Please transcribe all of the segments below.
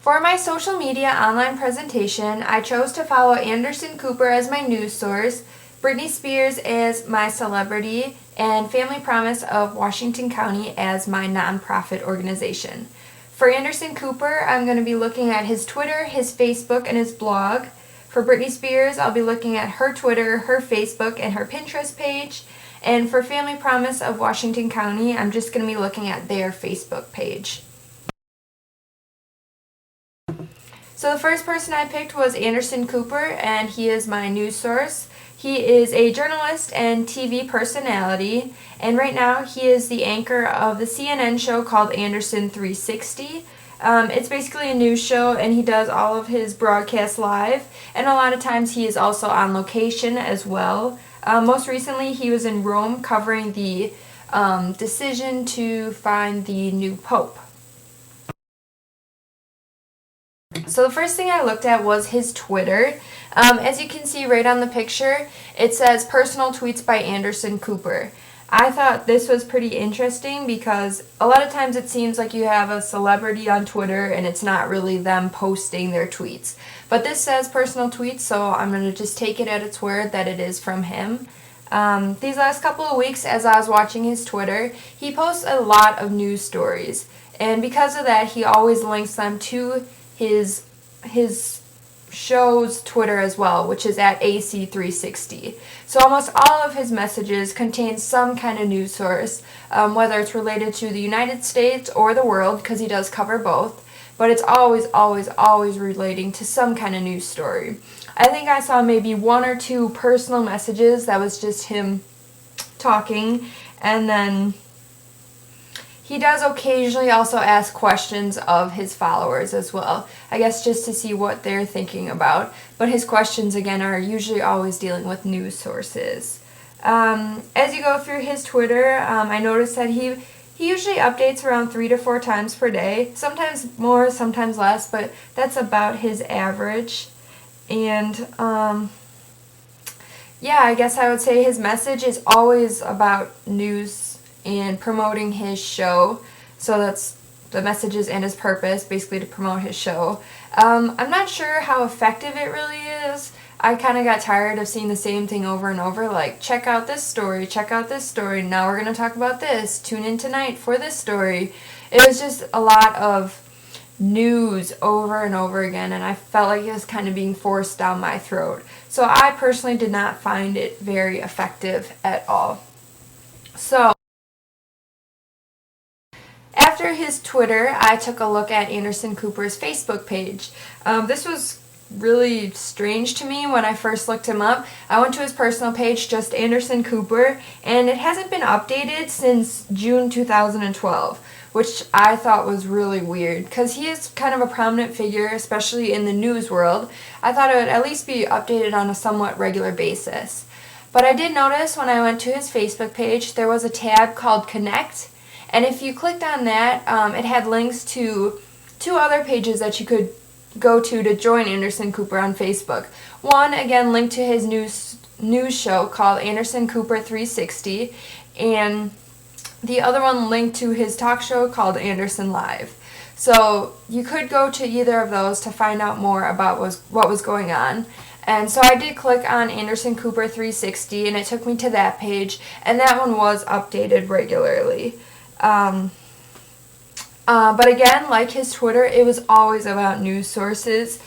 For my social media online presentation, I chose to follow Anderson Cooper as my news source, Britney Spears as my celebrity, and Family Promise of Washington County as my nonprofit organization. For Anderson Cooper, I'm going to be looking at his Twitter, his Facebook, and his blog. For Britney Spears, I'll be looking at her Twitter, her Facebook, and her Pinterest page. And for Family Promise of Washington County, I'm just going to be looking at their Facebook page. So the first person I picked was Anderson Cooper, and he is my news source. He is a journalist and TV personality, and right now he is the anchor of the CNN show called Anderson 360. It's basically a news show, and he does all of his broadcasts live, and a lot of times he is also on location as well. Most recently, he was in Rome covering the decision to find the new pope. So the first thing I looked at was his Twitter. As you can see right on the picture, it says personal tweets by Anderson Cooper. I thought this was pretty interesting because a lot of times it seems like you have a celebrity on Twitter and it's not really them posting their tweets. But this says personal tweets, so I'm going to just take it at its word that it is from him. These last couple of weeks, as I was watching his Twitter, he posts a lot of news stories. And because of that, he always links them to his show's Twitter as well, which is at AC360. So almost all of his messages contain some kind of news source, whether it's related to the United States or the world, because he does cover both, but it's always relating to some kind of news story. I think I saw maybe one or two personal messages that was just him talking, and then he does occasionally also ask questions of his followers as well, I guess just to see what they're thinking about. But his questions, again, are usually always dealing with news sources. As you go through his Twitter, I noticed that he usually updates around 3 to 4 times per day, sometimes more, sometimes less, but that's about his average. And yeah, I guess I would say his message is always about news and promoting his show. So that's the messages and his purpose, basically to promote his show. I'm not sure how effective it really is. I kind of got tired of seeing the same thing over and over, like check out this story, now we're going to talk about this, tune in tonight for this story. It was just a lot of news over and over again, and I felt like it was kind of being forced down my throat. So I personally did not find it very effective at all. So after his Twitter, I took a look at Anderson Cooper's Facebook page. This was really strange to me when I first looked him up. I went to his personal page, just Anderson Cooper, and it hasn't been updated since June 2012, which I thought was really weird because he is kind of a prominent figure, especially in the news world. I thought it would at least be updated on a somewhat regular basis. But I did notice when I went to his Facebook page, there was a tab called Connect. And if you clicked on that, it had links to 2 other pages that you could go to join Anderson Cooper on Facebook. One, again, linked to his news show called Anderson Cooper 360, and the other one linked to his talk show called Anderson Live. So you could go to either of those to find out more about what was going on. And so I did click on Anderson Cooper 360, and it took me to that page, and that one was updated regularly. But again, like his Twitter, it was always about news sources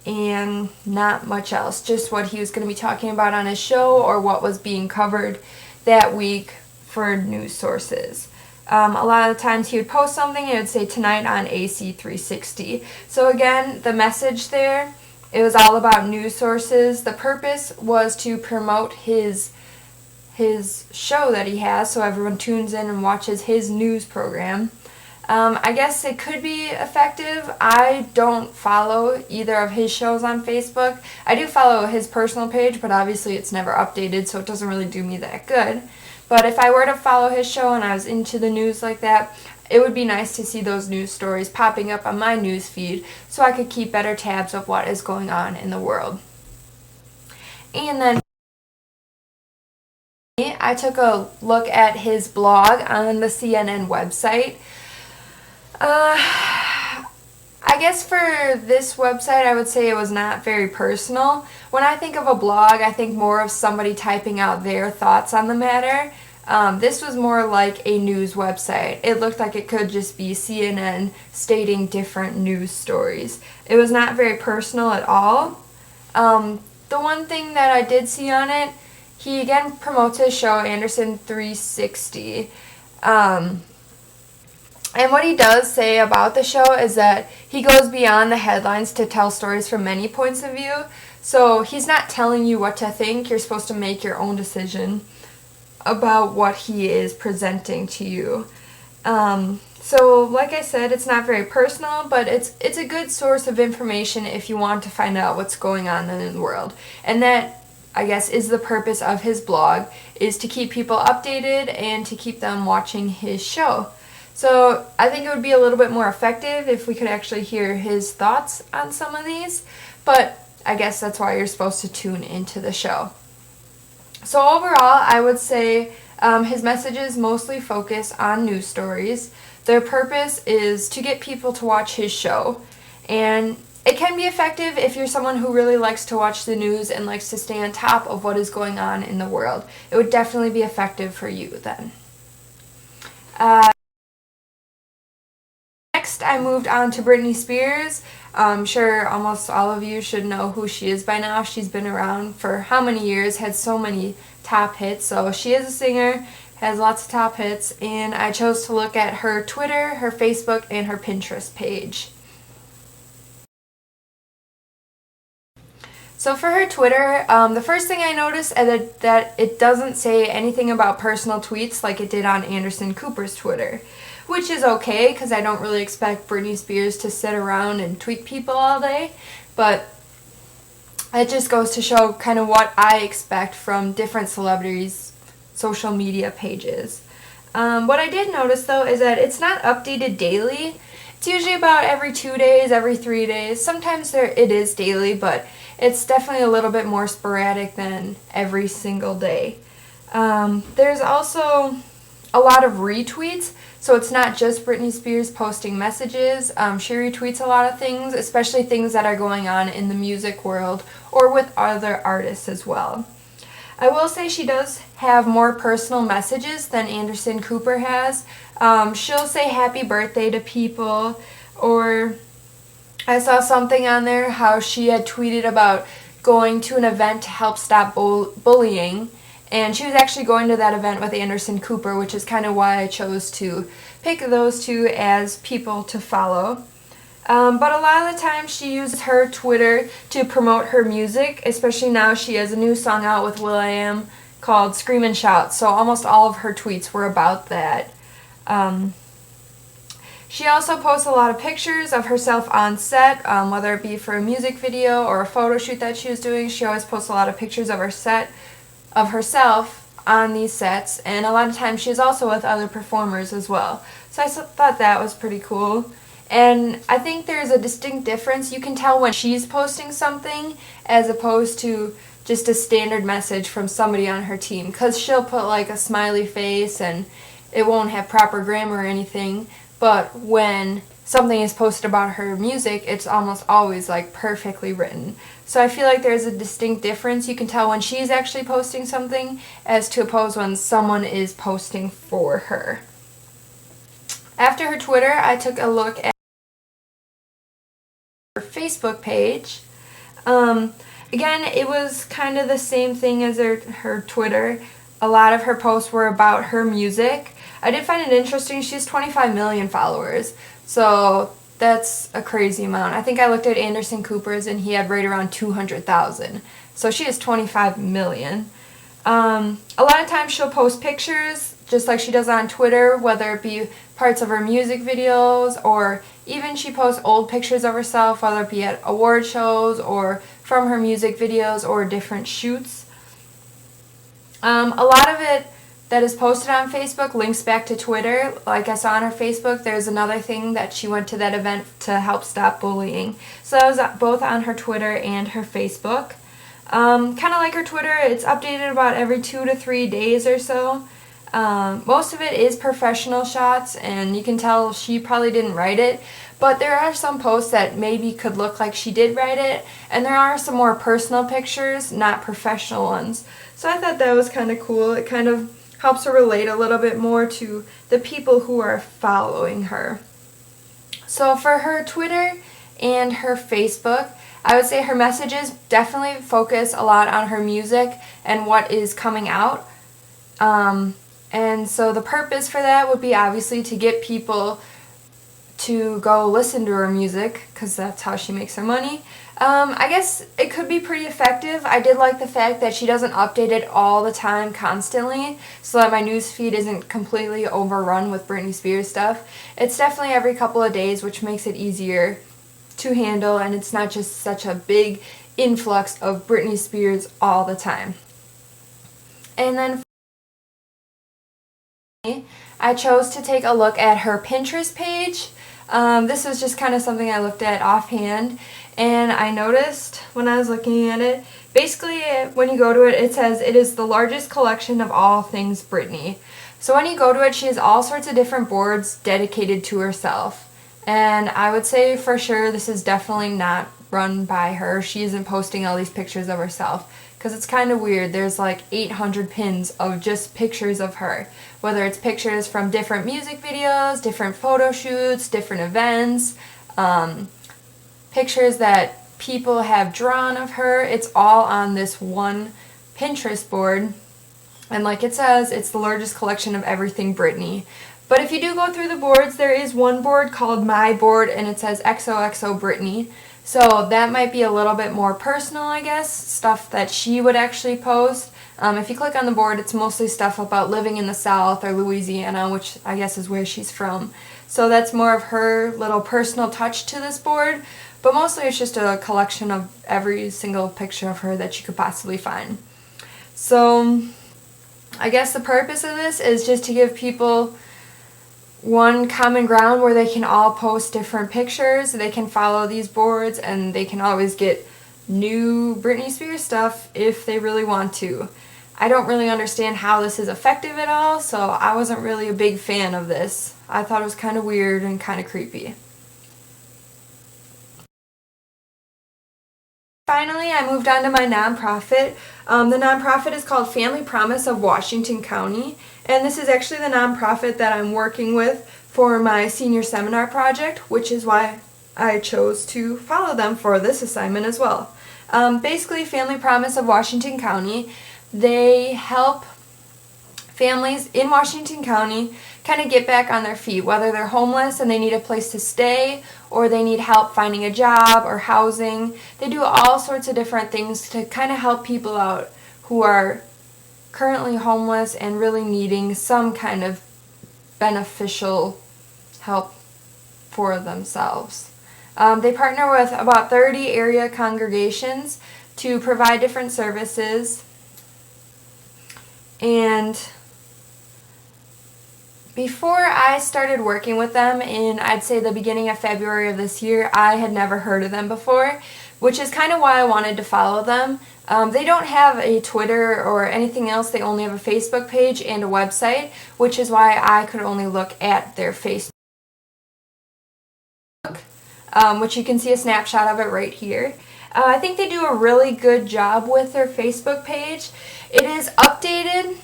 and not much else. Just what he was going to be talking about on his show or what was being covered that week for news sources. A lot of the times he would post something and it would say tonight on AC360. So again, the message there, it was all about news sources. The purpose was to promote his show that he has, so everyone tunes in and watches his news program. I guess it could be effective. I don't follow either of his shows on Facebook. I do follow his personal page, but obviously it's never updated, so it doesn't really do me that good. But if I were to follow his show and I was into the news like that, it would be nice to see those news stories popping up on my news feed so I could keep better tabs of what is going on in the world. And then I took a look at his blog on the CNN website. I guess for this website, I would say it was not very personal. When I think of a blog, I think more of somebody typing out their thoughts on the matter. This was more like a news website. It looked like it could just be CNN stating different news stories. It was not very personal at all. The one thing that I did see on it, he again promotes his show, Anderson 360. And what he does say about the show is that he goes beyond the headlines to tell stories from many points of view. So he's not telling you what to think. You're supposed to make your own decision about what he is presenting to you. So like I said, it's not very personal, but it's a good source of information if you want to find out what's going on in the world. And that, I guess, is the purpose of his blog, is to keep people updated and to keep them watching his show. So I think it would be a little bit more effective if we could actually hear his thoughts on some of these, but I guess that's why you're supposed to tune into the show. So overall, I would say his messages mostly focus on news stories. Their purpose is to get people to watch his show, and it can be effective if you're someone who really likes to watch the news and likes to stay on top of what is going on in the world. It would definitely be effective for you then. Next, I moved on to Britney Spears. I'm sure almost all of you should know who she is by now. She's been around for how many years, had so many top hits. So she is a singer, has lots of top hits, and I chose to look at her Twitter, her Facebook, and her Pinterest page. So for her Twitter, the first thing I noticed is that it doesn't say anything about personal tweets like it did on Anderson Cooper's Twitter, which is okay because I don't really expect Britney Spears to sit around and tweet people all day, but it just goes to show kind of what I expect from different celebrities' social media pages. What I did notice though is that it's not updated daily. It's usually about every 2 days, every 3 days. Sometimes it is daily, but it's definitely a little bit more sporadic than every single day. There's also a lot of retweets, so it's not just Britney Spears posting messages. She retweets a lot of things, especially things that are going on in the music world or with other artists as well. I will say she does have more personal messages than Anderson Cooper has. She'll say happy birthday to people, or I saw something on there how she had tweeted about going to an event to help stop bullying, and she was actually going to that event with Anderson Cooper, which is kind of why I chose to pick those two as people to follow. But a lot of the time she uses her Twitter to promote her music, especially now she has a new song out with will.i.am called Scream and Shout, so almost all of her tweets were about that. She also posts a lot of pictures of herself on set, whether it be for a music video or a photo shoot that she was doing. She always posts a lot of pictures of her set, of herself on these sets, and a lot of times she's also with other performers as well. So I thought that was pretty cool. And I think there's a distinct difference. You can tell when she's posting something as opposed to just a standard message from somebody on her team, because she'll put like a smiley face and it won't have proper grammar or anything. But when something is posted about her music, it's almost always like perfectly written. So I feel like there's a distinct difference. You can tell when she's actually posting something as to oppose when someone is posting for her. After her Twitter, I took a look at her Facebook page. Again, it was kind of the same thing as her Twitter. A lot of her posts were about her music. I did find it interesting. She has 25 million followers, so that's a crazy amount. I think I looked at Anderson Cooper's and he had right around 200,000. So she has 25 million. A lot of times she'll post pictures just like she does on Twitter, whether it be parts of her music videos, or even she posts old pictures of herself, whether it be at award shows or from her music videos or different shoots. A lot of it that is posted on Facebook links back to Twitter. Like I saw on her Facebook, there's another thing that she went to that event to help stop bullying. So that was both on her Twitter and her Facebook. Kind of like her Twitter, it's updated about every 2 to 3 days or so. Most of it is professional shots, and you can tell she probably didn't write it, but there are some posts that maybe could look like she did write it, and there are some more personal pictures, not professional ones. So I thought that was kind of cool. It kind of helps her relate a little bit more to the people who are following her. So for her Twitter and her Facebook, I would say her messages definitely focus a lot on her music and what is coming out. And so the purpose for that would be obviously to get people to go listen to her music, because that's how she makes her money. I guess it could be pretty effective. I did like the fact that she doesn't update it all the time constantly, so that my news feed isn't completely overrun with Britney Spears stuff. It's definitely every couple of days, which makes it easier to handle, and it's not just such a big influx of Britney Spears all the time. And then I chose to take a look at her Pinterest page. This was just kind of something I looked at offhand, and I noticed when I was looking at it, basically when you go to it, it says it is the largest collection of all things Britney. So when you go to it, she has all sorts of different boards dedicated to herself. And I would say for sure this is definitely not run by her. She isn't posting all these pictures of herself, because it's kind of weird. There's like 800 pins of just pictures of her, whether it's pictures from different music videos, different photo shoots, different events, pictures that people have drawn of her. It's all on this one Pinterest board, and like it says, it's the largest collection of everything Britney. But if you do go through the boards, there is one board called My Board, and it says XOXO Britney. So that might be a little bit more personal, I guess, stuff that she would actually post. If you click on the board, it's mostly stuff about living in the South or Louisiana, which I guess is where she's from. So that's more of her little personal touch to this board, but mostly it's just a collection of every single picture of her that you could possibly find. So I guess the purpose of this is just to give people one common ground where they can all post different pictures. They can follow these boards, and they can always get new Britney Spears stuff if they really want to. I don't really understand how this is effective at all, so I wasn't really a big fan of this. I thought it was kind of weird and kind of creepy. Finally, I moved on to my nonprofit. The nonprofit is called Family Promise of Washington County, and this is actually the nonprofit that I'm working with for my senior seminar project, which is why I chose to follow them for this assignment as well. Basically, Family Promise of Washington County, they help families in Washington County kind of get back on their feet, whether they're homeless and they need a place to stay, or they need help finding a job or housing. They do all sorts of different things to kind of help people out who are currently homeless and really needing some kind of beneficial help for themselves. They partner with about 30 area congregations to provide different services, and before I started working with them in, I'd say, the beginning of February of this year, I had never heard of them before, which is kind of why I wanted to follow them. They don't have a Twitter or anything else. They only have a Facebook page and a website, which is why I could only look at their Facebook, which you can see a snapshot of it right here. I think they do a really good job with their Facebook page. It is updated,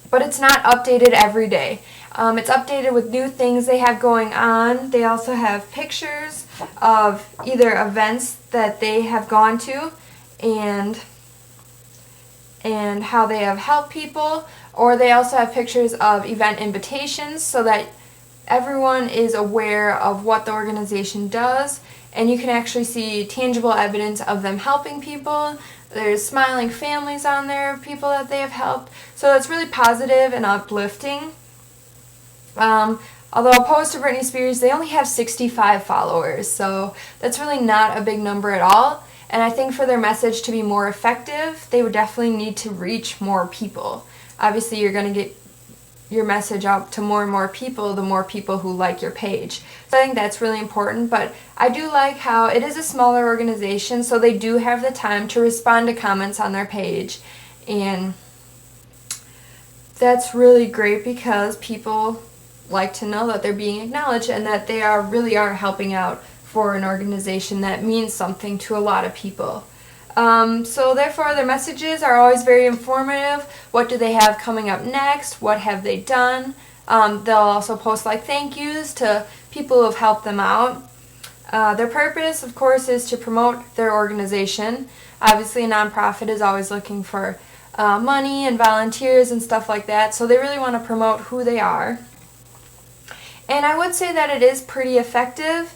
but it's not updated every day. It's updated with new things they have going on. They also have pictures of either events that they have gone to and how they have helped people, or they also have pictures of event invitations so that everyone is aware of what the organization does, and you can actually see tangible evidence of them helping people. There's smiling families on there, people that they have helped. So it's really positive and uplifting. Although opposed to Britney Spears, they only have 65 followers, so that's really not a big number at all. And I think for their message to be more effective, they would definitely need to reach more people. Obviously, you're going to get your message out to more and more people, the more people who like your page. So I think that's really important, but I do like how it is a smaller organization, so they do have the time to respond to comments on their page, and that's really great because people like to know that they're being acknowledged and that they really are helping out for an organization that means something to a lot of people. So therefore their messages are always very informative. What do they have coming up next? What have they done? They'll also post like thank yous to people who have helped them out. Their purpose, of course, is to promote their organization. Obviously, a nonprofit is always looking for money and volunteers and stuff like that, so they really want to promote who they are. And I would say that it is pretty effective,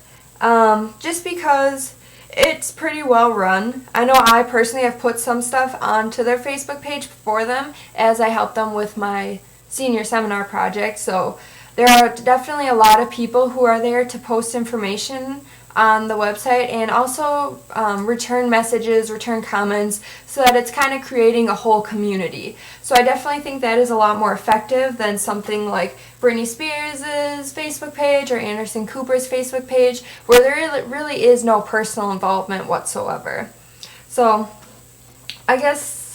just because it's pretty well run. I know I personally have put some stuff onto their Facebook page for them as I help them with my senior seminar project, so there are definitely a lot of people who are there to post information on the website and also return messages, return comments, so that it's kind of creating a whole community. So I definitely think that is a lot more effective than something like Britney Spears' Facebook page or Anderson Cooper's Facebook page, where there really is no personal involvement whatsoever. So I guess